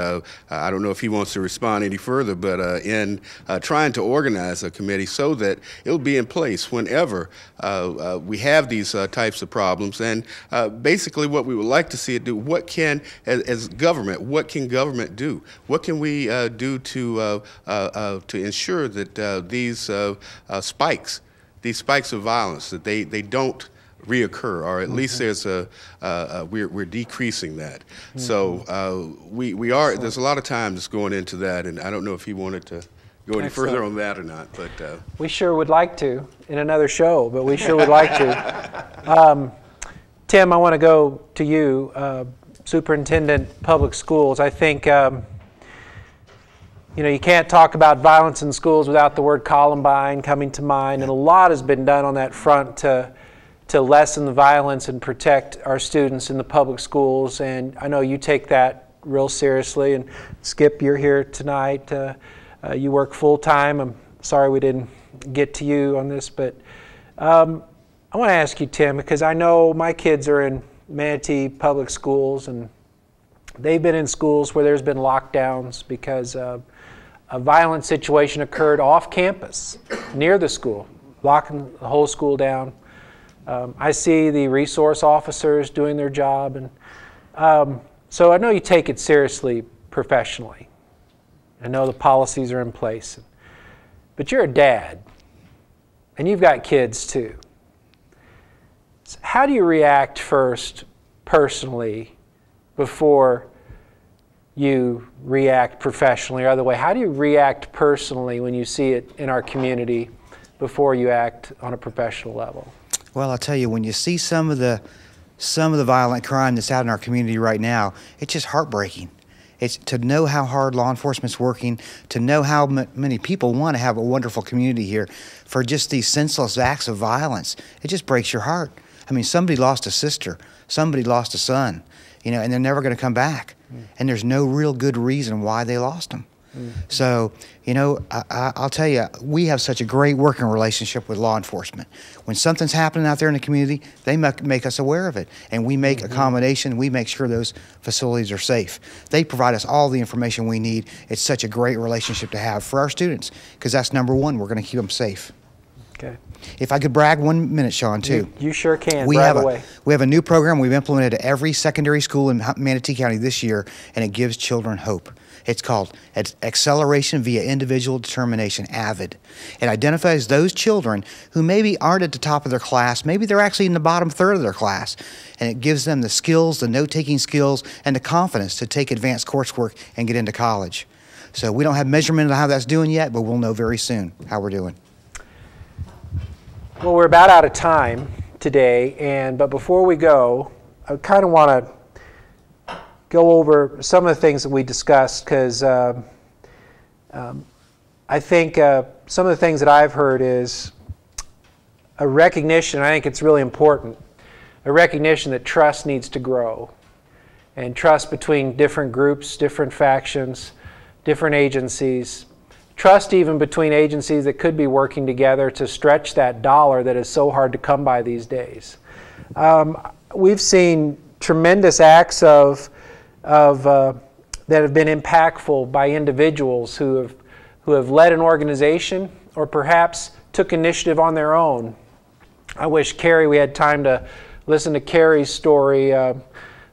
I don't know if he wants to respond any further, but in trying to organize a committee so that it'll be in place whenever we have these types of problems. And basically what we would like to see it do, what can, as government, what can government do? What can we do to ensure that these spikes of violence, that they don't reoccur, or at least there's we're decreasing that. So we are, there's a lot of time that's going into that, and I don't know if he wanted to go any further on that or not, but we sure would like to in another show, but we sure would like to. Tim, I want to go to you, Superintendent Public Schools. I think you know, you can't talk about violence in schools without the word Columbine coming to mind, and a lot has been done on that front to lessen the violence and protect our students in the public schools. And I know you take that real seriously. And Skip, you're here tonight. You work full-time. I'm sorry we didn't get to you on this, but I want to ask you, Tim, because I know my kids are in Manatee Public Schools, and they've been in schools where there's been lockdowns because a violent situation occurred off campus, near the school, locking the whole school down. I see the resource officers doing their job, and so I know you take it seriously professionally. I know the policies are in place, but you're a dad, and you've got kids too. So how do you react first personally before you react professionally, or other way? How do you react personally when you see it in our community before you act on a professional level? Well, I'll tell you, when you see some of the violent crime that's out in our community right now, it's just heartbreaking. It's to know how hard law enforcement's working, to know how many people want to have a wonderful community here, for just these senseless acts of violence. It just breaks your heart. I mean, somebody lost a sister, somebody lost a son, you know, and they're never going to come back. And there's no real good reason why they lost them. So, you know, I'll tell you, we have such a great working relationship with law enforcement. When something's happening out there in the community, they make us aware of it, and we make accommodation. We make sure those facilities are safe. They provide us all the information we need. It's such a great relationship to have for our students, because that's number one. We're going to keep them safe. Okay. If I could brag 1 minute, Sean, too. You sure can. We brag have away. We have a new program we've implemented at every secondary school in Manatee County this year, and it gives children hope. It's called Acceleration via Individual Determination, AVID. It identifies those children who maybe aren't at the top of their class, maybe they're actually in the bottom third of their class, and it gives them the skills, the note-taking skills, and the confidence to take advanced coursework and get into college. So we don't have measurement of how that's doing yet, but we'll know very soon how we're doing. Well, we're about out of time today, but before we go, I kind of want to go over some of the things that we discussed, because I think some of the things that I've heard is a recognition, I think it's really important, a recognition that trust needs to grow, and trust between different groups, different factions, different agencies, trust even between agencies that could be working together to stretch that dollar that is so hard to come by these days. We've seen tremendous acts that have been impactful by individuals who have led an organization or perhaps took initiative on their own. I wish Carrie, we had time to listen to Carrie's story, the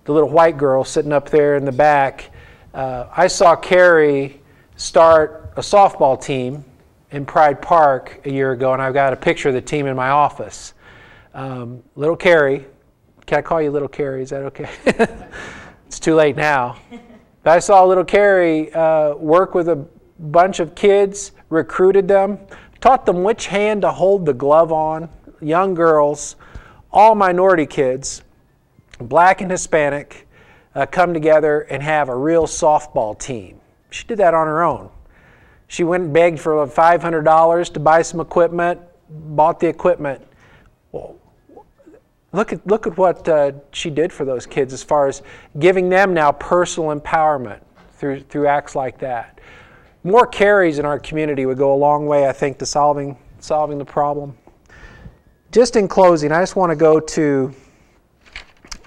little white girl sitting up there in the back. I saw Carrie start a softball team in Pride Park a year ago, and I've got a picture of the team in my office. Little Carrie, can I call you Little Carrie? Is that okay? It's too late now. But I saw little Carrie work with a bunch of kids, recruited them, taught them which hand to hold the glove on, young girls, all minority kids, black and Hispanic, come together and have a real softball team. She did that on her own. She went and begged for $500 to buy some equipment, bought the equipment. Well, look at what she did for those kids as far as giving them now personal empowerment through acts like that. More carries in our community would go a long way, I think, to solving the problem. Just in closing, I just want to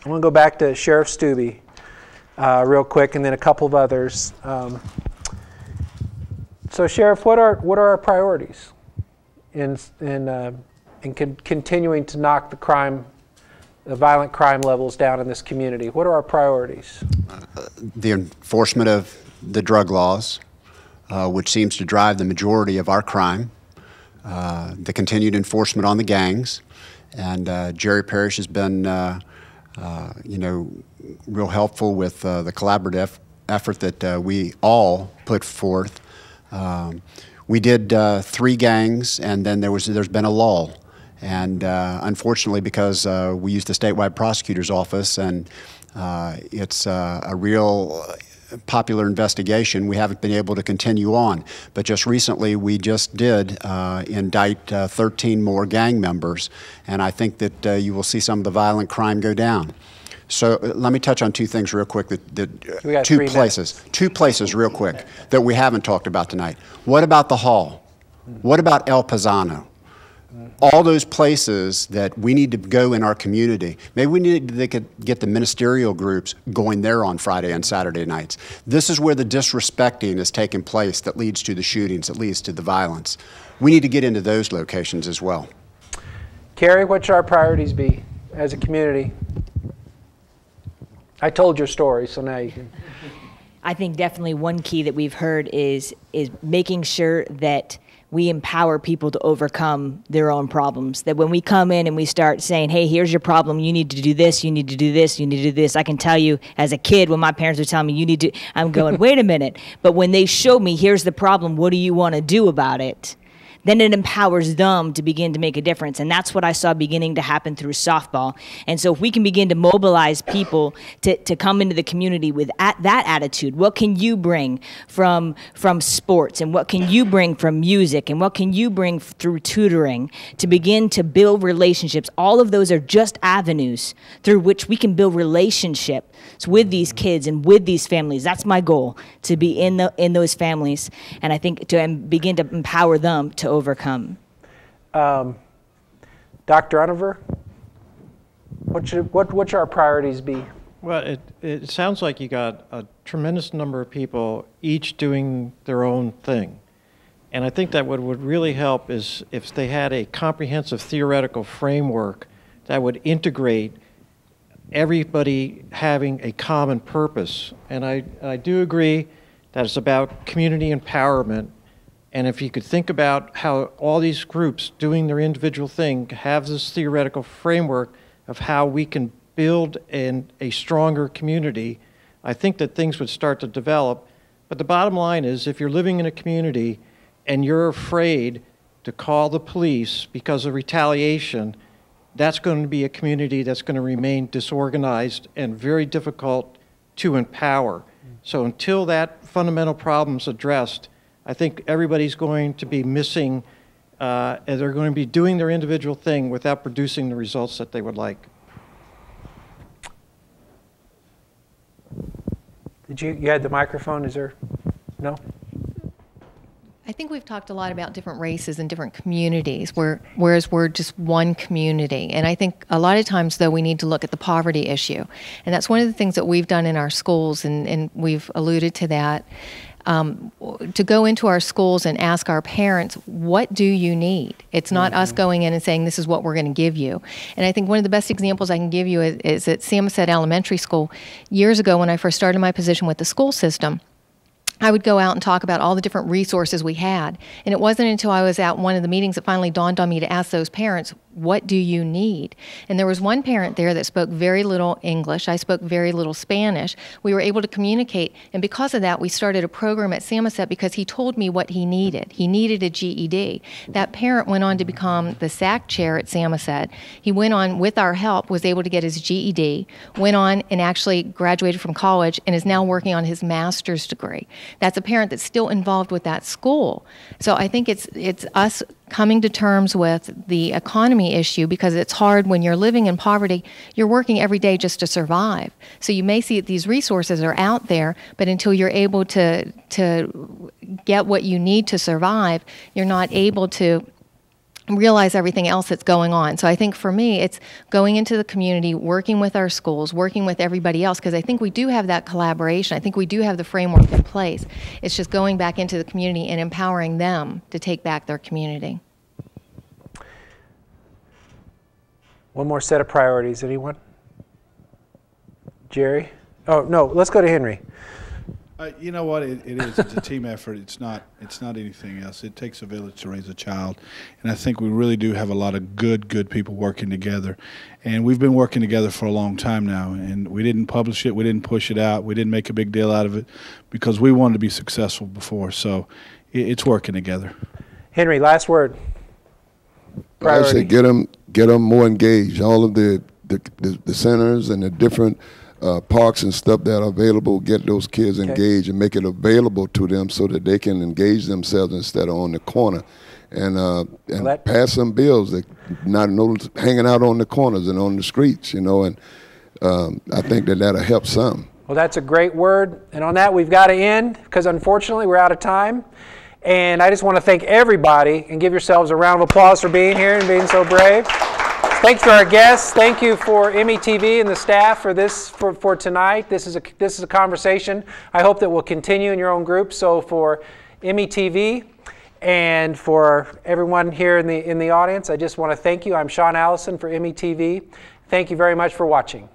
go back to Sheriff Stubbe real quick, and then a couple of others. So, Sheriff, what are our priorities in continuing to knock the violent crime levels down in this community? What are our priorities? The enforcement of the drug laws, which seems to drive the majority of our crime. The continued enforcement on the gangs, and Jerry Parrish has been, real helpful with the collaborative effort that we all put forth. We did 3 gangs, and then there's been a lull, and unfortunately, because we used the statewide prosecutor's office, and it's a real popular investigation, we haven't been able to continue on. But just recently, we just did indict 13 more gang members, and I think that you will see some of the violent crime go down. So let me touch on 2 things real quick. Two places real quick that we haven't talked about tonight. What about the Hall? What about El Pisano? All those places that we need to go in our community. Maybe we need to get the ministerial groups going there on Friday and Saturday nights. This is where the disrespecting is taking place that leads to the shootings, that leads to the violence. We need to get into those locations as well. Carrie, what should our priorities be as a community? I told your story, so now you can. I think definitely one key that we've heard is making sure that we empower people to overcome their own problems. That when we come in and we start saying, hey, here's your problem, you need to do this, you need to do this, you need to do this. I can tell you as a kid when my parents would tell me you need to, I'm going, wait a minute. But when they show me, here's the problem, what do you want to do about it? Then it empowers them to begin to make a difference. And that's what I saw beginning to happen through softball. And so if we can begin to mobilize people to come into the community with that attitude, what can you bring from sports, and what can you bring from music, and what can you bring through tutoring to begin to build relationships? All of those are just avenues through which we can build relationships with these kids and with these families. That's my goal, to be in those families, and I think to begin to empower them to overcome. Dr. Univer, what should our priorities be? Well, it sounds like you got a tremendous number of people each doing their own thing. And I think that what would really help is if they had a comprehensive theoretical framework that would integrate everybody having a common purpose. And I do agree that it's about community empowerment. And if you could think about how all these groups doing their individual thing have this theoretical framework of how we can build a stronger community, I think that things would start to develop. But the bottom line is, if you're living in a community and you're afraid to call the police because of retaliation, that's going to be a community that's going to remain disorganized and very difficult to empower. So until that fundamental problem's addressed, I think everybody's going to be missing, and they're going to be doing their individual thing without producing the results that they would like. You had the microphone, is there? No? I think we've talked a lot about different races and different communities, whereas we're just one community. And I think a lot of times, though, we need to look at the poverty issue. And that's one of the things that we've done in our schools, and we've alluded to that, to go into our schools and ask our parents, what do you need? It's not us going in and saying, this is what we're going to give you. And I think one of the best examples I can give you is at Samoset Elementary School. Years ago, when I first started my position with the school system, I would go out and talk about all the different resources we had. And it wasn't until I was at one of the meetings that finally dawned on me to ask those parents, what do you need? And there was one parent there that spoke very little English. I spoke very little Spanish. We were able to communicate, and because of that, we started a program at Samoset because he told me what he needed. He needed a GED. That parent went on to become the SAC chair at Samoset. He went on, with our help, was able to get his GED, went on and actually graduated from college and is now working on his master's degree. That's a parent that's still involved with that school. So I think it's us coming to terms with the economy issue, because it's hard when you're living in poverty. You're working every day just to survive. So you may see that these resources are out there, but until you're able to get what you need to survive, you're not able to realize everything else that's going on. So I think for me, it's going into the community, working with our schools, working with everybody else, because I think we do have that collaboration. I think we do have the framework in place. It's just going back into the community and empowering them to take back their community. One more set of priorities, anyone? Jerry? Oh, no, let's go to Henry. You know what? It is. It's a team effort. It's not anything else. It takes a village to raise a child, and I think we really do have a lot of good people working together. And we've been working together for a long time now. And we didn't publish it. We didn't push it out. We didn't make a big deal out of it because we wanted to be successful before. So it's working together. Henry, last word. I say get them more engaged. All of the centers and the different parks and stuff that are available, get those kids engaged and make it available to them so that they can engage themselves instead of on the corner. And pass some bills that not hanging out on the corners and on the streets, you know, and I think that'll help some. Well, that's a great word. And on that, we've got to end because unfortunately we're out of time. And I just want to thank everybody and give yourselves a round of applause for being here and being so brave. Thanks to our guests. Thank you for METV and the staff for tonight. This is a conversation I hope that will continue in your own groups. So for METV and for everyone here in the audience, I just want to thank you. I'm Sean Allison for METV. Thank you very much for watching.